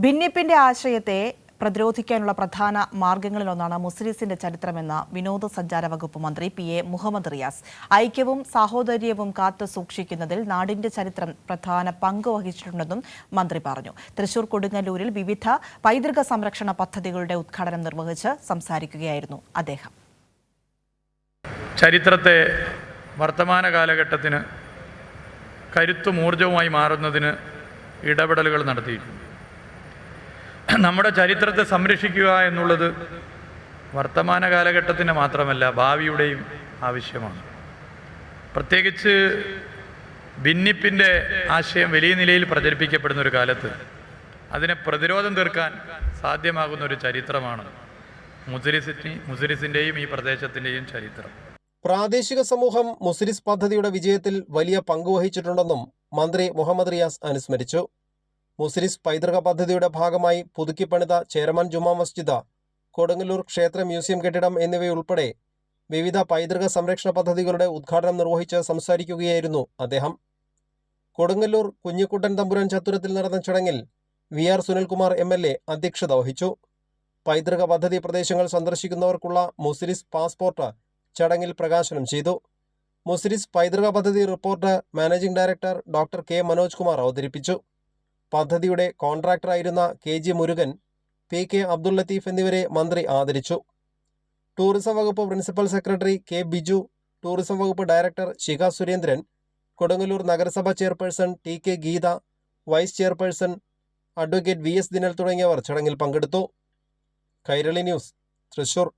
ഭിന്നിപ്പിന്റെ ആശയത്തെ പ്രതിരോധിക്കാനുള്ള പ്രധാന മാർഗങ്ങളിലൊന്നാണ് മുസ്ലിസിന്റെ ചരിത്രമെന്ന വിനോദസഞ്ചാര വകുപ്പ് മന്ത്രി PA മുഹമ്മദ് റിയാസ്. ഐക്യവും സാഹോദര്യവും കാത്തു സൂക്ഷിക്കുന്നതിൽ നാടിന്റെ ചരിത്രം പ്രധാന പങ്ക് വഹിച്ചിട്ടുണ്ടെന്നും മന്ത്രി പറഞ്ഞു. തൃശൂർ കൊടുങ്ങല്ലൂരിൽ വിവിധ പൈതൃക സംരക്ഷണ പദ്ധതികളുടെ ഉദ്ഘാടനം നിർവഹിച്ച് സംസാരിക്കുകയായിരുന്നു അദ്ദേഹം. ചരിത്രത്തെ വർത്തമാന കാലഘട്ടത്തിന് കരുത്തും ഊർജവുമായി മാറുന്നതിന് ഇടപെടലുകൾ നടത്തിയിട്ടുണ്ട്. നമ്മുടെ ചരിത്രത്തെ സംരക്ഷിക്കുക എന്നുള്ളത് വർത്തമാന കാലഘട്ടത്തിന് മാത്രമല്ല, ഭാവിയുടെയും ആവശ്യമാണ്. പ്രത്യേകിച്ച് ഭിന്നിപ്പിൻ്റെ ആശയം വലിയ നിലയിൽ പ്രചരിപ്പിക്കപ്പെടുന്ന ഒരു കാലത്ത് അതിനെ പ്രതിരോധം തീർക്കാൻ സാധ്യമാകുന്ന ഒരു ചരിത്രമാണ് മുസ്ലിസിൻ്റെയും ഈ പ്രദേശത്തിൻ്റെയും ചരിത്രം. പ്രാദേശിക സമൂഹം മുസ്ലിസ് പദ്ധതിയുടെ വിജയത്തിൽ വലിയ പങ്കുവഹിച്ചിട്ടുണ്ടെന്നും മന്ത്രി മുഹമ്മദ് റിയാസ് അനുസ്മരിച്ചു. മുസ്ലിസ് പൈതൃക പദ്ധതിയുടെ ഭാഗമായി പുതുക്കിപ്പണിത ചേരമാൻ ജുമാ മസ്ജിദ്, കൊടുങ്ങല്ലൂർ ക്ഷേത്ര മ്യൂസിയം കെട്ടിടം എന്നിവയുൾപ്പെടെ വിവിധ പൈതൃക സംരക്ഷണ പദ്ധതികളുടെ ഉദ്ഘാടനം നിർവഹിച്ച് സംസാരിക്കുകയായിരുന്നു അദ്ദേഹം. കൊടുങ്ങല്ലൂർ കുഞ്ഞിക്കുട്ടൻ തമ്പുരാൻ ചത്തുരത്തിൽ നടന്ന ചടങ്ങിൽ VR സുനിൽകുമാർ MLA അധ്യക്ഷത വഹിച്ചു. പൈതൃക പദ്ധതി പ്രദേശങ്ങൾ സന്ദർശിക്കുന്നവർക്കുള്ള മുസ്ലിസ് പാസ്പോർട്ട് ചടങ്ങിൽ പ്രകാശനം ചെയ്തു. മുസ്ലിസ് പൈതൃക പദ്ധതി report managing director doctor K Manoj Kumar അവതരിപ്പിച്ചു. പദ്ധതിയുടെ കോൺട്രാക്ടറായിരുന്ന KG മുരുകൻ, PK അബ്ദുൽ ലത്തീഫ് എന്നിവരെ മന്ത്രി ആദരിച്ചു. ടൂറിസം വകുപ്പ് principal secretary K Biju, tourism വകുപ്പ് ഡയറക്ടർ ശിഖ സുരേന്ദ്രൻ, കൊടുങ്ങല്ലൂർ നഗരസഭ chairperson TK Geetha, vice chairperson advocate VS Dinal തുടങ്ങിയവർ ചടങ്ങിൽ പങ്കെടുത്തു. കൈരളി ന്യൂസ്, തൃശൂർ.